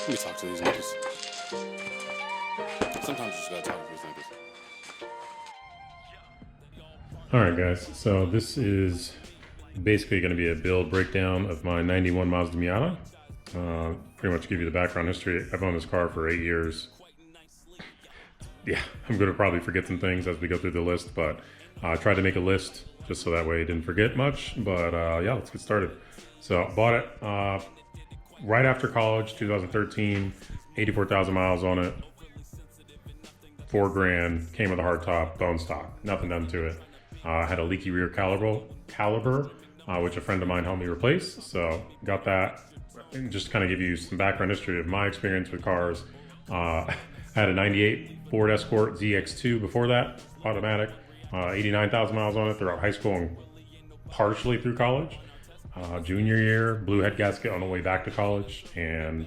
Let me talk to these niggas. Sometimes you just gotta talk to these niggas. Alright guys, so this is basically going to be a build breakdown of my 91 Mazda Miata. Pretty much give you the background history. I've owned this car for 8 years. Yeah, I'm going to probably forget some things as we go through the list, but I tried to make a list just so that way I didn't forget much. But yeah, let's get started. So I bought it right after college, 2013, 84,000 miles on it, $4 grand, came with a hard top, bone stock, nothing done to it. Had a leaky rear caliper, which a friend of mine helped me replace. So got that. And just kind of give you some background history of my experience with cars. I had a 98 Ford Escort ZX2 before that, automatic, 89,000 miles on it throughout high school and partially through college. Junior year, blew head gasket on the way back to college, and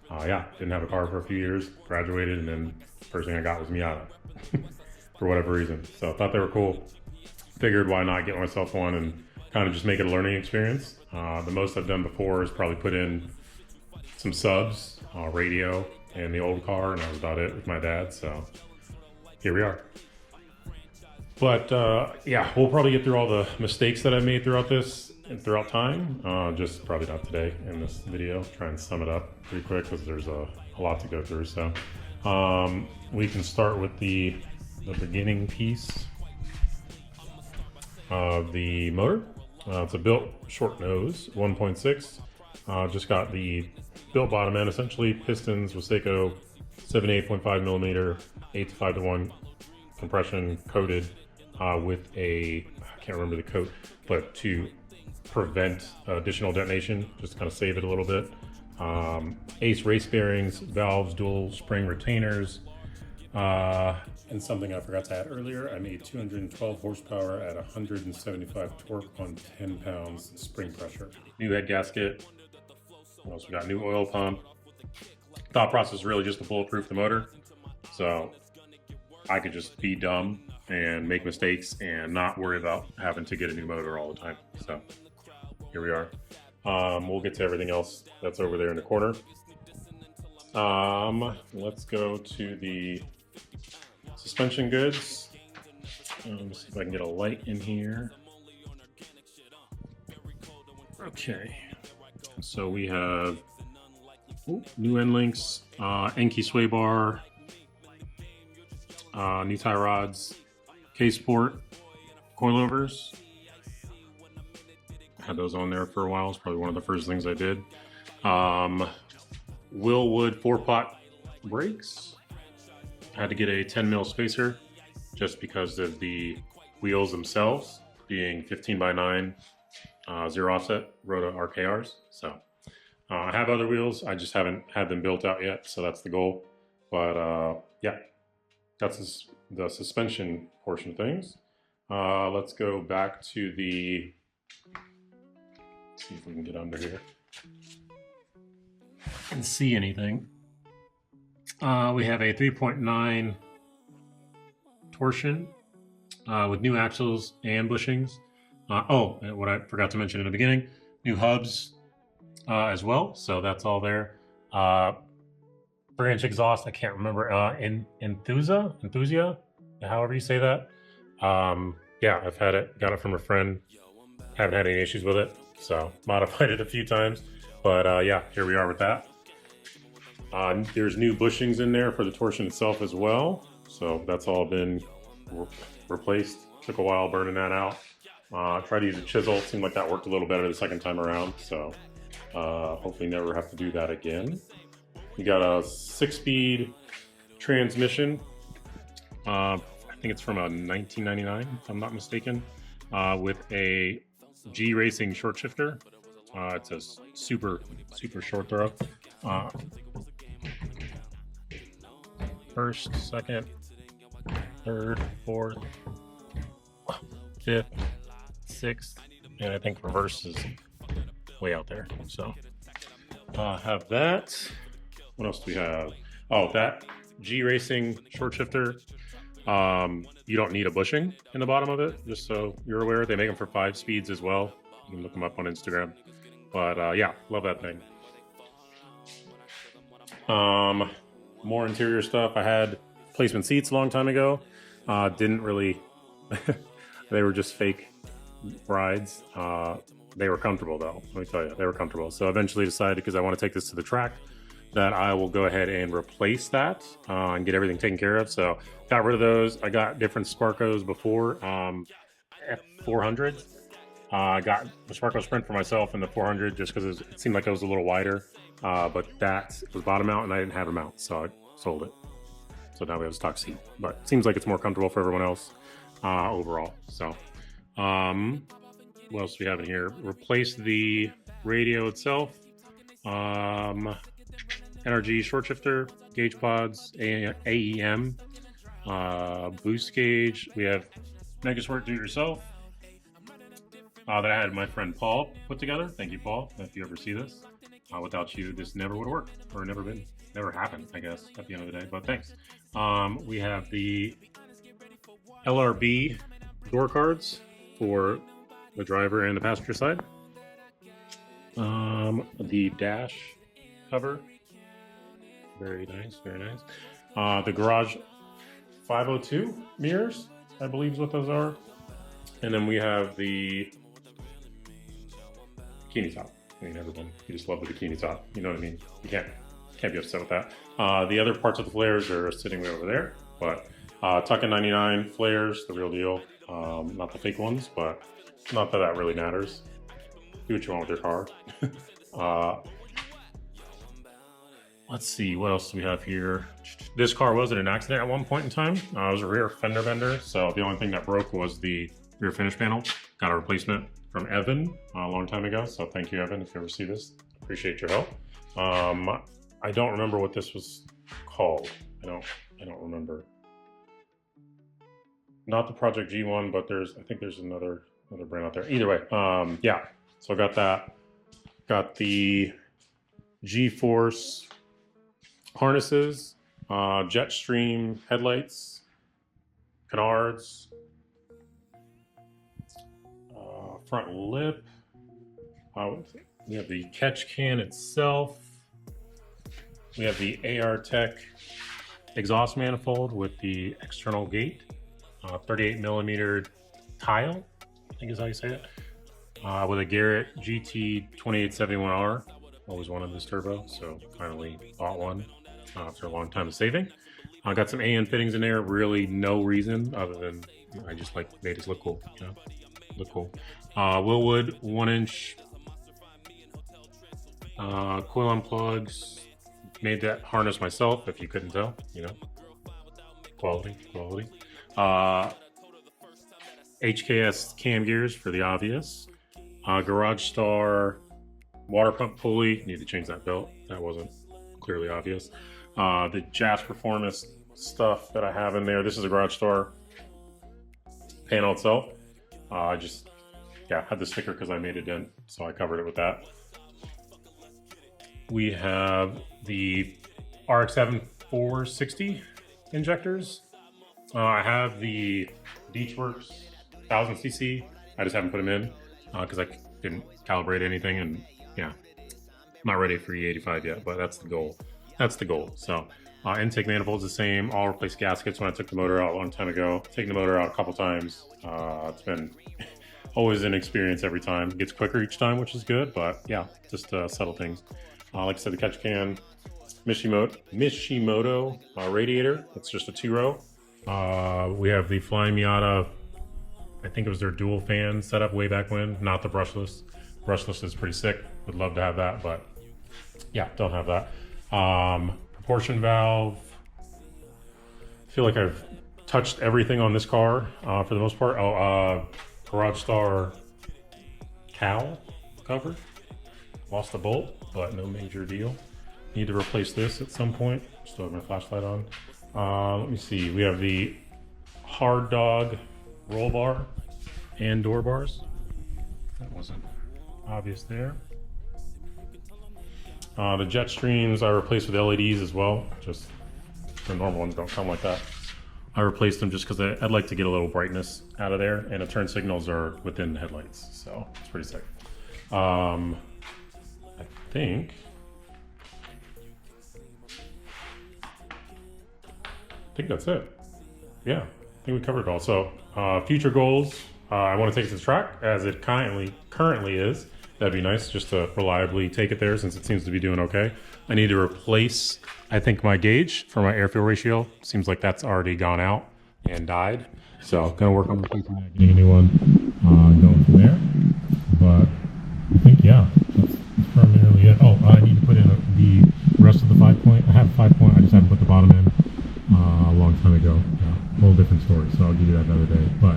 yeah, didn't have a car for a few years, graduated, and then first thing I got was Miata for whatever reason. So I thought they were cool. Figured why not get myself one and kind of just make it a learning experience. The most I've done before is probably put in some subs, radio, and the old car, and that was about it with my dad. So here we are. But yeah, we'll probably get through all the mistakes that I made throughout this and throughout time. Just probably not today in this video. Try and sum it up pretty quick because there's a lot to go through. So we can start with the beginning piece of the motor. It's a built short nose, 1.6. Just got the built bottom end, essentially pistons with Seiko 78.5 millimeter, 8 to 5 to 1 compression coated with a, I can't remember the coat, but to prevent additional detonation, just kind of save it a little bit. Ace race bearings, valves, dual spring retainers, and something I forgot to add earlier, I made 212 horsepower at 175 torque on 10 pounds spring pressure. New head gasket. We also got new oil pump. Thought process really just to bulletproof the motor. So I could just be dumb and make mistakes and not worry about having to get a new motor all the time. So here we are. We'll get to everything else that's over there in the corner. Let's go to the suspension goods. Let me see if I can get a light in here. Okay, so we have new end links, Enki sway bar, new tie rods, K-Sport coilovers. Had those on there for a while. It's probably one of the first things I did. Willwood 4-pot brakes. Had to get a 10 mil spacer just because of the wheels themselves being 15x9 zero offset Rota RKRs. So I have other wheels, I just haven't had them built out yet, so that's the goal. But yeah, that's the suspension portion of things. Let's go back to the, see if we can get under here and see anything. We have a 3.9 torsion with new axles and bushings. Oh, and what I forgot to mention in the beginning, new hubs as well. So that's all there. Branch exhaust, I can't remember. Enthusia, however you say that. Yeah, I've had it, got it from a friend. Haven't had any issues with it, so modified it a few times. But yeah, here we are with that. There's new bushings in there for the torsion itself as well. So that's all been replaced. Took a while burning that out. Tried to use a chisel. It seemed like that worked a little better the second time around. So hopefully never have to do that again. We got a 6-speed transmission. I think it's from a 1999, if I'm not mistaken, with a G Racing short shifter. It's a super short throw. First, second, third, fourth, fifth, sixth, and I think reverse is way out there. So have that. What else do we have? Oh, that G Racing short shifter. You don't need a bushing in the bottom of it, just so you're aware. They make them for 5 speeds as well. You can look them up on Instagram. But yeah, love that thing. More interior stuff. I had placement seats a long time ago. Didn't really, they were just fake rides. They were comfortable though, let me tell you, they were comfortable. So I eventually decided, because I want to take this to the track, that I will go ahead and replace that and get everything taken care of. So got rid of those. I got different Sparcos before, F400s. I got the Sparco Sprint for myself and the 400 just because it seemed like it was a little wider, but that was bottom mount and I didn't have a mount, so I sold it. So now we have a stock seat, but it seems like it's more comfortable for everyone else overall. So what else do we have in here? Replace the radio itself, NRG short shifter, gauge pods, AEM, boost gauge. We have Mega Smart Do It Yourself that I had my friend Paul put together. Thank you, Paul, if you ever see this. Without you, this never would work, or never happened, I guess, at the end of the day, but thanks. We have the LRB door cards for the driver and the passenger side. The dash cover, very nice, very nice. The Garage 502 mirrors, I believe is what those are. And then we have the bikini top. I mean, everyone, you just love the bikini top. You know what I mean? You can't be upset with that. The other parts of the flares are sitting way over there, but Tuckin 99 flares, the real deal. Not the fake ones, but not that really matters. Do what you want with your car. Let's see, what else do we have here? This car was in an accident at one point in time. It was a rear fender bender, so the only thing that broke was the rear finish panel. Got a replacement from Evan a long time ago, so thank you, Evan, if you ever see this. Appreciate your help. I don't remember what this was called. I don't remember. Not the Project G one, but I think there's another brand out there. Either way, yeah. So I got that. Got the G-Force harnesses, Jetstream headlights, canards, front lip. We have the catch can itself. We have the AR Tech exhaust manifold with the external gate, 38 millimeter tile, I think is how you say it, with a Garrett GT 2871R. Always wanted this turbo, so finally bought one after a long time of saving. I got some AN fittings in there, really no reason other than I just made it look cool, you know, look cool. Willwood 1-inch coil on plugs. Made that harness myself, if you couldn't tell, you know. Quality. HKS cam gears for the obvious. Garage Star water pump pulley. Need to change that belt. That wasn't clearly obvious. The Jazz Performance stuff that I have in there. This is a Garage Star panel itself. I just had the sticker because I made a dent, so I covered it with that. We have the RX-7 460 injectors. I have the Beachworks 1000cc. I just haven't put them in because I didn't calibrate anything, and I'm not ready for E85 yet, but that's the goal. So intake manifold's the same. I'll replace gaskets when I took the motor out a long time ago. Taking the motor out a couple times. It's been always an experience every time. It gets quicker each time, which is good, but just subtle things. Like I said, the catch can, Mishimoto radiator. It's just a 2-row. We have the Flyin Miata. I think it was their dual fan setup way back when, not the brushless. Brushless is pretty sick. Would love to have that, but don't have that. Proportion valve. I feel like I've touched everything on this car for the most part. Garage Star cowl cover. Lost the bolt, but no major deal. Need to replace this at some point. Still have my flashlight on. Let me see. We have the Hard Dog roll bar and door bars. That wasn't obvious there. The jet streams I replaced with LEDs as well. Just the normal ones don't come like that. I replaced them just because I'd like to get a little brightness out of there, and the turn signals are within the headlights, so it's pretty sick. I think think that's it. Yeah, I think we covered it all. So future goals, I want to take it to the track as it currently is. That'd be nice just to reliably take it there since it seems to be doing okay. I need to replace, I think, my gauge for my air-fuel ratio. Seems like that's already gone out and died. So gonna work on replacing that, getting a new one, going from there. But I think, yeah, that's primarily it. Oh, I need to put in the rest of the 5-point. I have 5-point, I just haven't put the bottom in a long time ago. Yeah, whole different story, so I'll give you that another day. But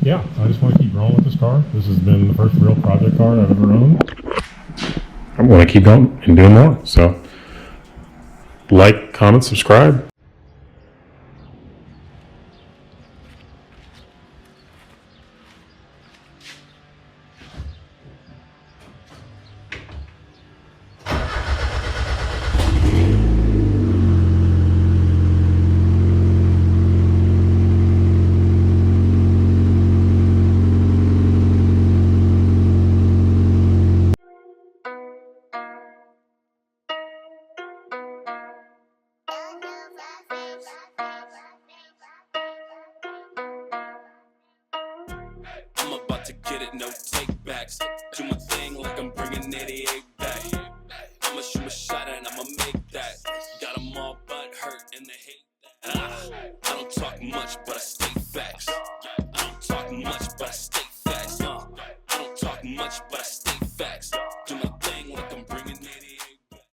yeah, I just want to keep rolling with this car. This has been the first real project car I've ever owned. I want to keep going and doing more. So like, comment, subscribe. I'm about to get it, no take backs. Do my thing like I'm bringing 88 back. I'ma shoot my shot and I'ma make